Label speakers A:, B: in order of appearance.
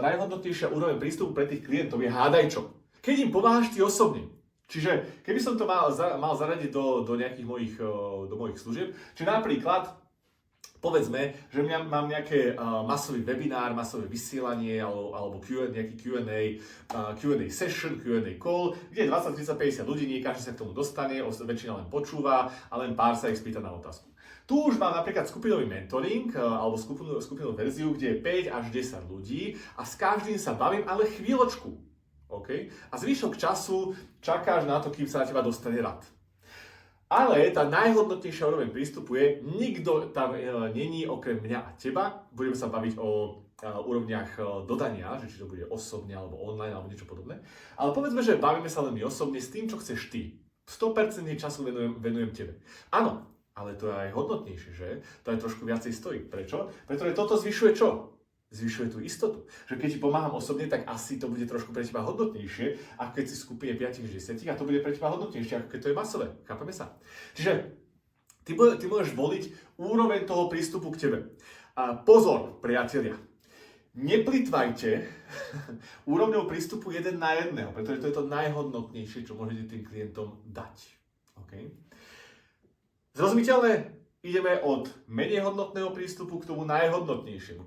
A: Najhodnotnejšia úroveň prístupu pre tých klientov je hádajčo. Keď im pomáhaš ty osobne. Čiže keby som to mal zaradiť do nejakých mojich služieb, či napríklad povedzme, že mám nejaké masový webinár, masové vysielanie alebo nejaký Q&A session, Q&A call, kde je 20, 30, 50 ľudí, nie každý sa k tomu dostane, väčšina len počúva a len pár sa ich spýta na otázku. Tu už mám napríklad skupinový mentoring alebo skupinovú verziu, kde je 5 až 10 ľudí a s každým sa bavím, ale chvíľočku. Okay? A zvyšok času čakáš na to, kým sa na teba dostane rad. Ale tá najhodnotnejšia úroveň prístupu je, nikto tam není okrem mňa a teba. Budeme sa baviť o úrovniach dodania, že či to bude osobne alebo online alebo niečo podobné. Ale povedzme, že bavíme sa len my osobne s tým, čo chceš ty. 100% času venujem tebe. Áno, ale to je aj hodnotnejšie, že? To aj trošku viacej stojí. Prečo? Pretože toto zvyšuje čo? Zvyšuje tú istotu. Že keď ti pomáham osobne, tak asi to bude trošku pre teba hodnotnejšie, ako keď si v skupine 5-10 a to bude pre teba hodnotnejšie, ako keď to je masové. Chápeme sa? Čiže ty môžeš voliť úroveň toho prístupu k tebe. A pozor, priatelia, neplitvajte úrovňou prístupu 1 na 1, pretože to je to najhodnotnejšie, čo môžete tým klientom dať. Okay? Zrozumiteľné? Ideme od menej hodnotného prístupu k tomu najhodnotnejšiemu.